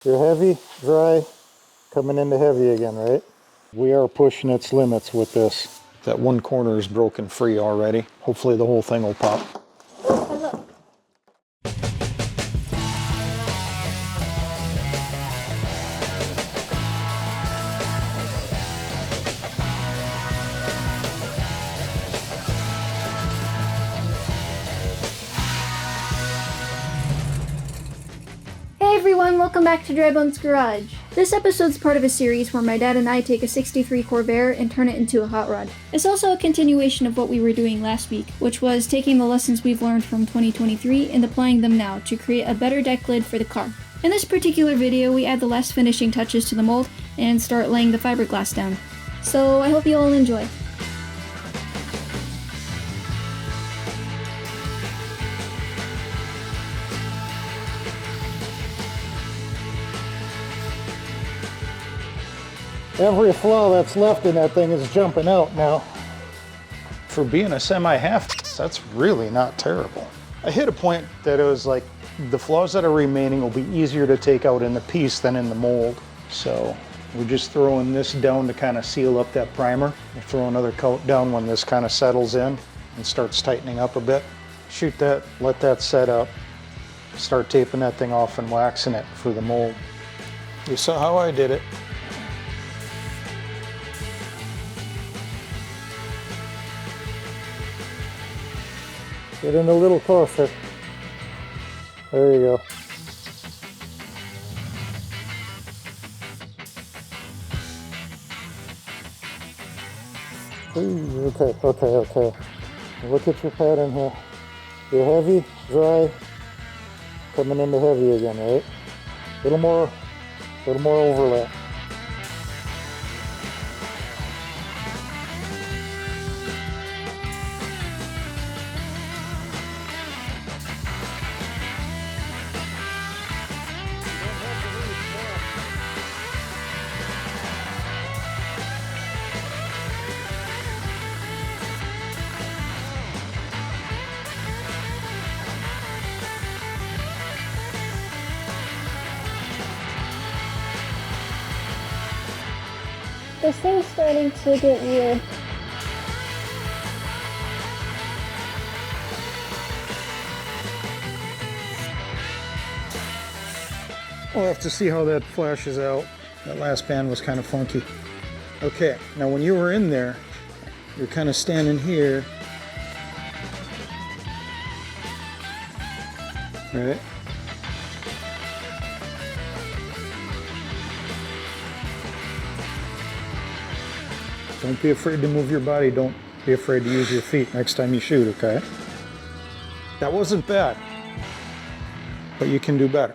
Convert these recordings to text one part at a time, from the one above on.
You're heavy, dry, coming into heavy again, right? We are pushing its limits with this. That one corner is broken free already. Hopefully the whole thing will pop. Hello. Hey everyone, welcome back to drybonesgarage. This episode's part of a series where my dad and I take a 63 Corvair and turn it into a hot rod. It's also a continuation of what we were doing last week, which was taking the lessons we've learned from 2023 and applying them now to create a better deck lid for the car. In this particular video, we add the last finishing touches to the mold and start laying the fiberglass down. So I hope you all enjoy. Every flaw that's left in that thing is jumping out now. For being a semi-half, that's really not terrible. I hit a point that it was like, the flaws that are remaining will be easier to take out in the piece than in the mold. So we're just throwing this down to kind of seal up that primer. We'll throw another coat down when this kind of settles in and starts tightening up a bit. Shoot that, let that set up. Start taping that thing off and waxing it for the mold. You saw how I did it. Get in a little closer. There you go. Ooh, okay. Look at your pattern here. You're heavy, dry, coming into heavy again, right? Little more overlap. This thing's starting to get weird. We'll have to see how that flashes out. That last band was kind of funky. Okay, now when you were in there, you're kind of standing here. Right? Don't be afraid to move your body. Don't be afraid to use your feet next time you shoot, okay? That wasn't bad, but you can do better.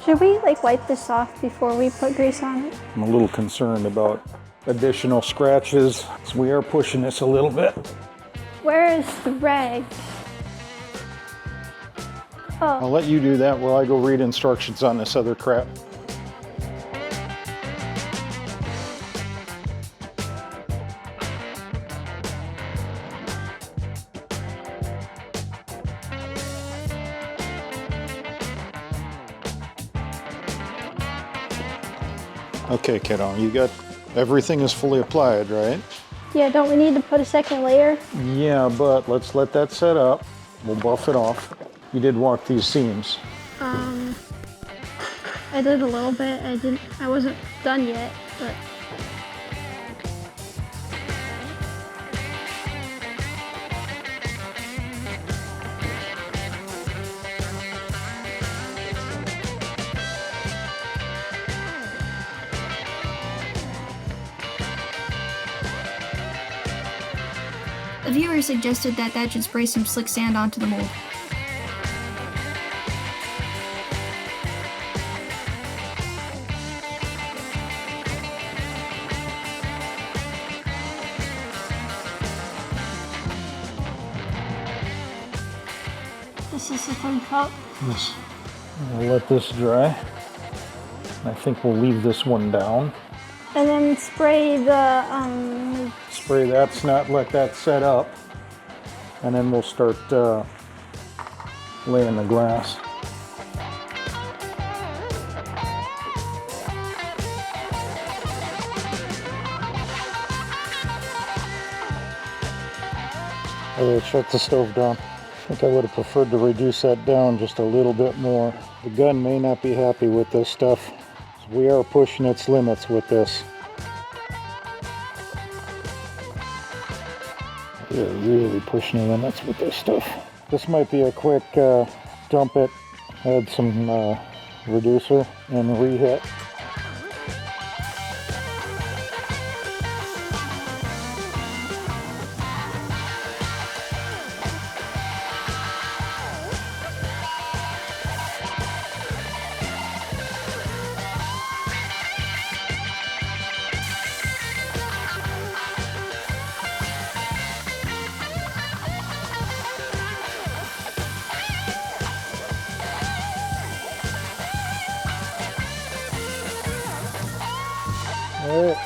Should we wipe this off before we put grease on it? I'm a little concerned about additional scratches, so we are pushing this a little bit. Where is the rag? I'll Oh, let you do that while I go read instructions on this other crap. Okay, kiddo, you got everything is fully applied, right? yeah, don't we need to put a second layer? Yeah, but let's let that set up. We'll buff it off. You did walk these seams. I did a little bit. I wasn't done yet, but a viewer suggested that should spray some slick sand onto the mold. This is the third coat. Yes. We'll let this dry. I think we'll leave this one down. And then spray the, Spray that snot, let that set up. And then we'll start laying the glass. I shut the stove down. I think I would have preferred to reduce that down just a little bit more. The gun may not be happy with this stuff. So we are pushing its limits with this. We are really pushing the limits with this stuff. This might be a quick dump it, add some reducer and rehit. All right.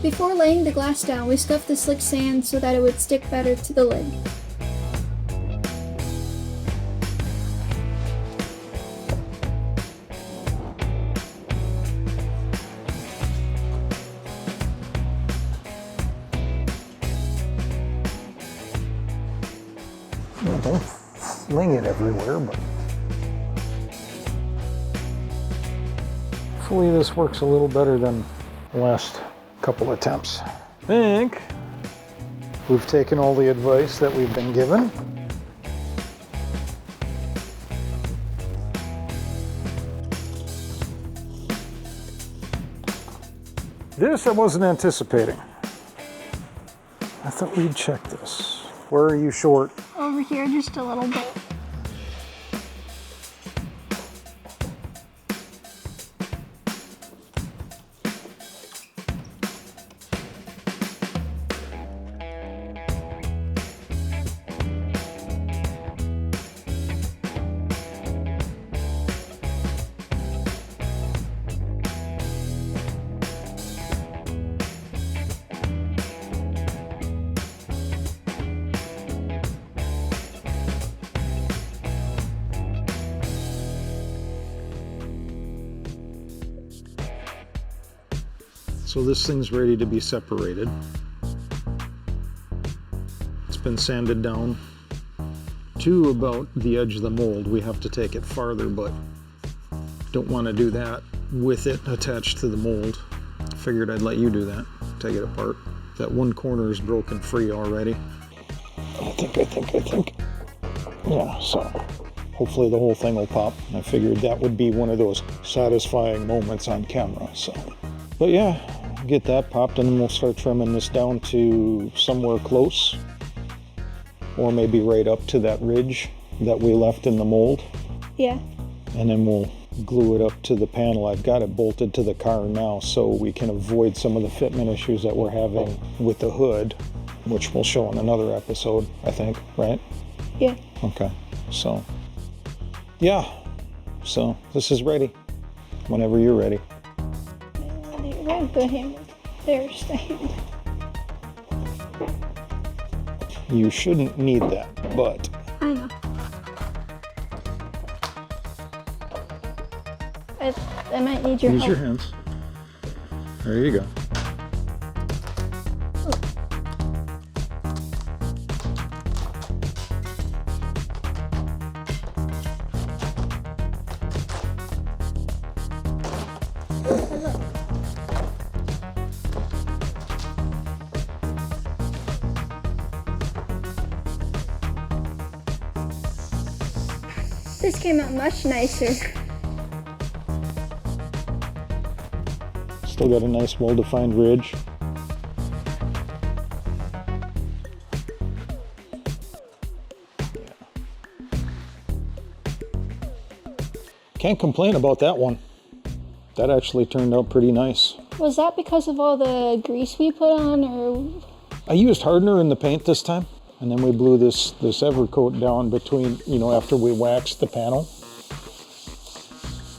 Before laying the glass down, we scuffed the slick sand so that it would stick better to the lid. Don't fling it everywhere, but hopefully this works a little better than the last couple attempts. I think we've taken all the advice that we've been given. This I wasn't anticipating. I thought we'd check this. Where are you short? Over here just a little bit. So this thing's ready to be separated. It's been sanded down to about the edge of the mold. We have to take it farther, but don't want to do that with it attached to the mold. Figured I'd let you do that, take it apart. That one corner is broken free already. I think. Yeah, so hopefully the whole thing will pop. I figured that would be one of those satisfying moments on camera, so. But yeah, get that popped and then we'll start trimming this down to somewhere close, or maybe right up to that ridge that we left in the mold. Yeah. And then we'll glue it up to the panel. I've got it bolted to the car now so we can avoid some of the fitment issues that we're having with the hood, which we'll show in another episode, I think, right? Yeah. Okay, so yeah, so this is ready whenever you're ready. Grab the hammer. There's the hammer. You shouldn't need that, but I know. I might need your use help. your hands. There you go. This came out much nicer. Still got a nice well-defined ridge. Can't complain about that one. That actually turned out pretty nice. Was that because of all the grease we put on, or? I used hardener in the paint this time, and then we blew this Evercoat down between, you know, after we waxed the panel,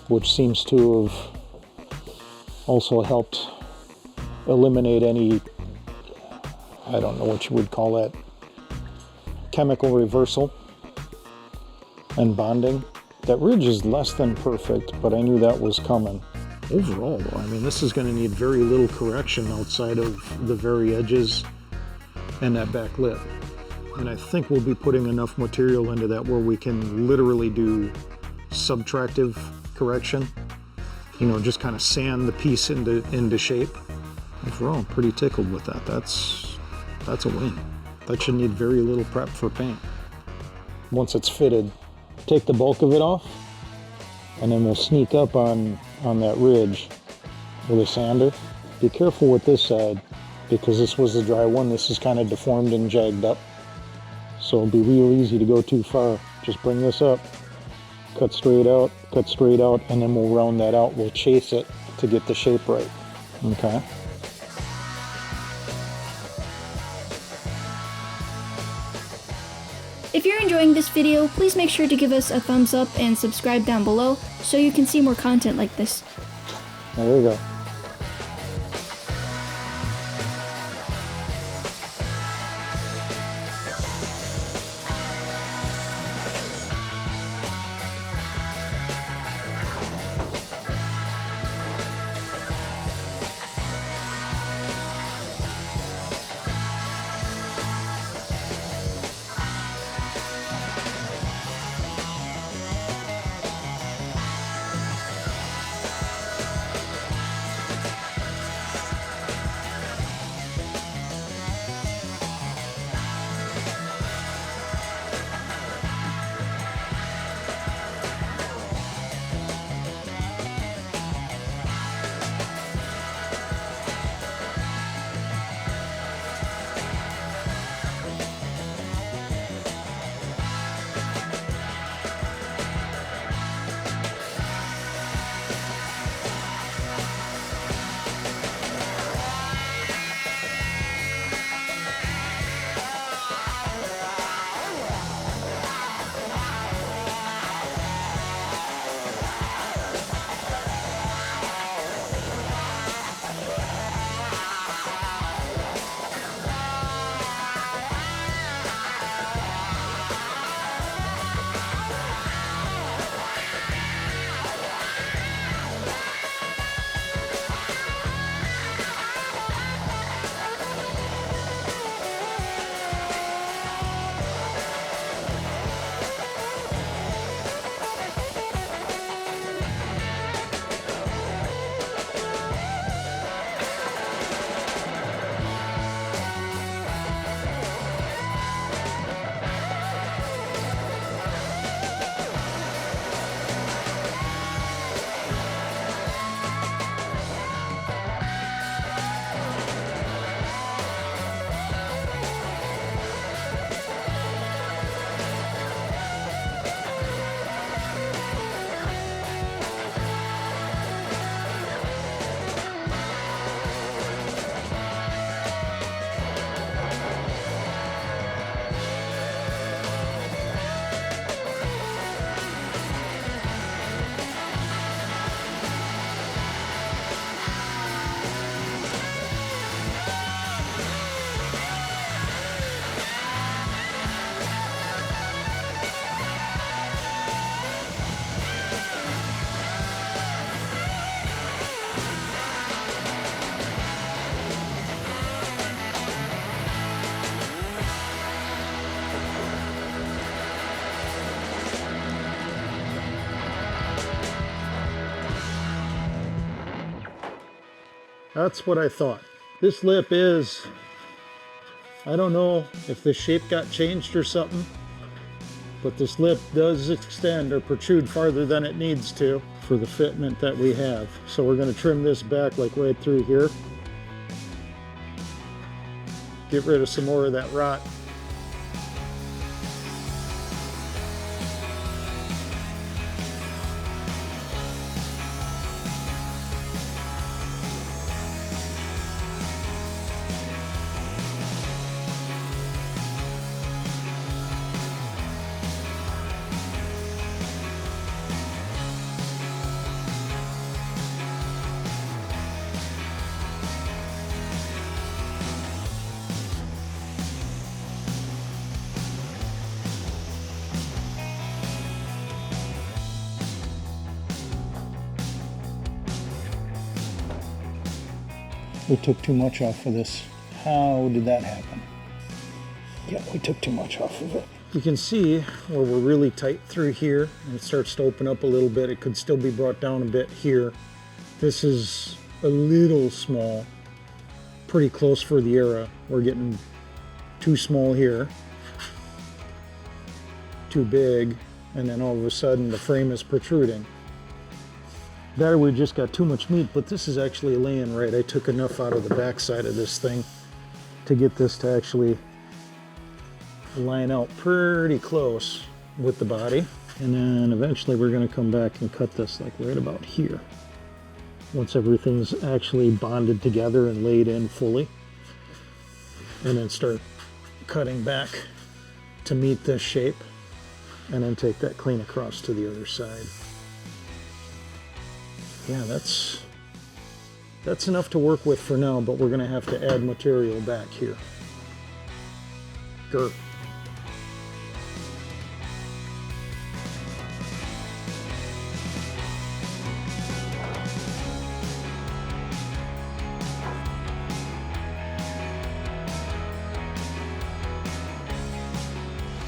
which seems to have also helped eliminate any, I don't know what you would call that, chemical reversal and bonding. That ridge is less than perfect, but I knew that was coming. Overall, though, I mean, this is going to need very little correction outside of the very edges and that back lip. And I think we'll be putting enough material into that where we can literally do subtractive correction. You know, just kind of sand the piece into shape. Overall, I'm pretty tickled with that. That's a win. That should need very little prep for paint. Once it's fitted, take the bulk of it off, and then we'll sneak up on that ridge with a sander. Be careful with this side, because this was the dry one. This is kind of deformed and jagged up, so it'll be real easy to go too far. Just bring this up, cut straight out, and then we'll round that out. We'll chase it to get the shape right. Okay. If you're enjoying this video, please make sure to give us a thumbs up and subscribe down below so you can see more content like this. There we go. That's what I thought. This lip is, I don't know if the shape got changed or something, but this lip does extend or protrude farther than it needs to for the fitment that we have. So we're going to trim this back like right through here. Get rid of some more of that rot. We took too much off of this. How did that happen? Yeah, we took too much off of it. You can see where we're really tight through here, and it starts to open up a little bit. It could still be brought down a bit here. This is a little small, pretty close for the era. We're getting too small here, too big, and then all of a sudden the frame is protruding. That or we just got too much meat, but this is actually laying right. I took enough out of the back side of this thing to get this to actually line out pretty close with the body. And then eventually we're gonna come back and cut this like right about here. Once everything's actually bonded together and laid in fully. And then start cutting back to meet this shape. And then take that clean across to the other side. Yeah, that's enough to work with for now, but we're gonna have to add material back here. Grr.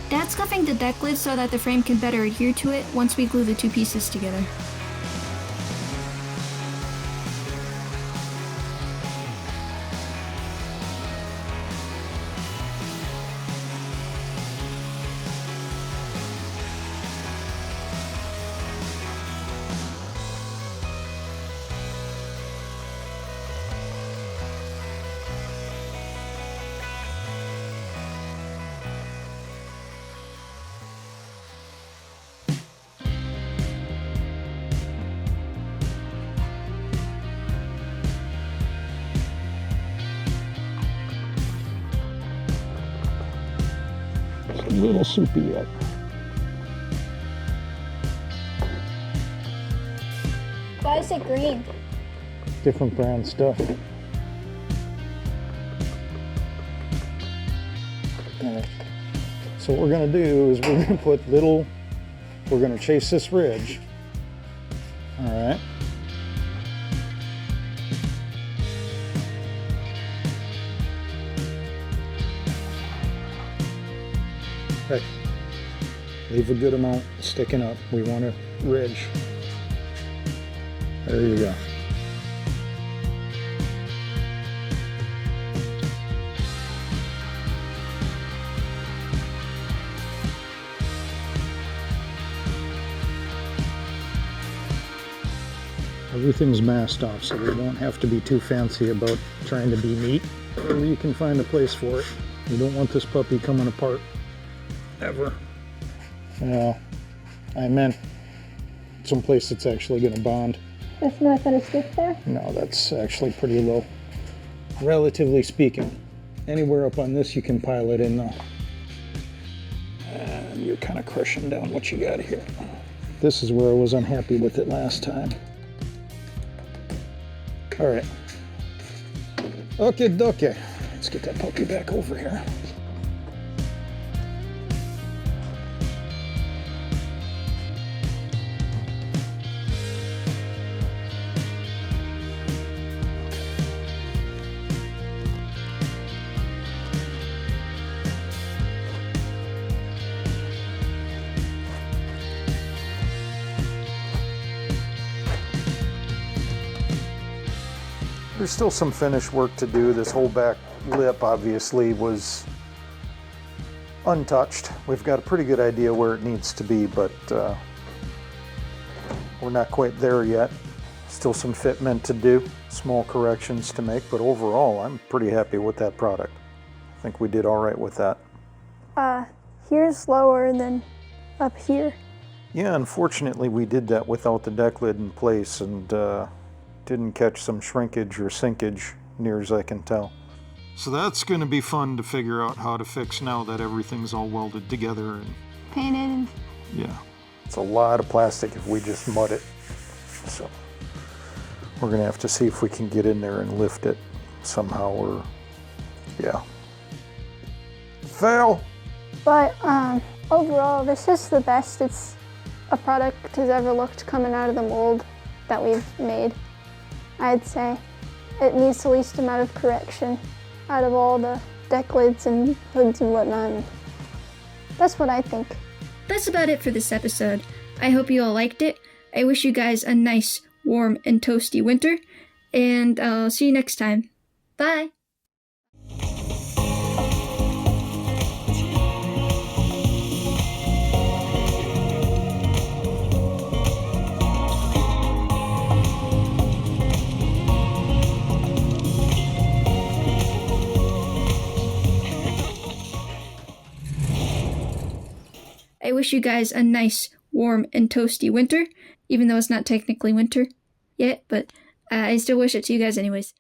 Dad's scuffing the deck lid so that the frame can better adhere to it once we glue the two pieces together. A little soupy yet. Why is it green? Different brand stuff. Alright. So what we're gonna do is we're gonna chase this ridge. Alright. Okay. Leave a good amount sticking up. We want a ridge. There you go. Everything's masked off, so we don't have to be too fancy about trying to be neat. Or you can find a place for it. You don't want this puppy coming apart. Ever. No, I meant someplace that's actually going to bond. That's not going to stick there? No, that's actually pretty low. Relatively speaking. Anywhere up on this you can pile it in though. And you're kind of crushing down what you got here. This is where I was unhappy with it last time. Alright. Okay, dokie. Let's get that puppy back over here. There's still some finish work to do. This whole back lip obviously was untouched. We've got a pretty good idea where it needs to be, but we're not quite there yet. Still some fitment to do, small corrections to make, but overall I'm pretty happy with that product. I think we did all right with that. Here's lower than up here. Yeah, unfortunately we did that without the deck lid in place and didn't catch some shrinkage or sinkage, near as I can tell. So that's going to be fun to figure out how to fix now that everything's all welded together. And Painted. yeah, it's a lot of plastic if we just mud it. So we're going to have to see if we can get in there and lift it somehow, or yeah. Fail! But overall, this is the best a product has ever looked coming out of the mold that we've made. I'd say it needs the least amount of correction out of all the deck lids and hoods and whatnot. That's what I think. That's about it for this episode. I hope you all liked it. I wish you guys a nice, warm, and toasty winter, and I'll see you next time. Bye! I wish you guys a nice, warm, and toasty winter, even though it's not technically winter yet, but I still wish it to you guys anyways.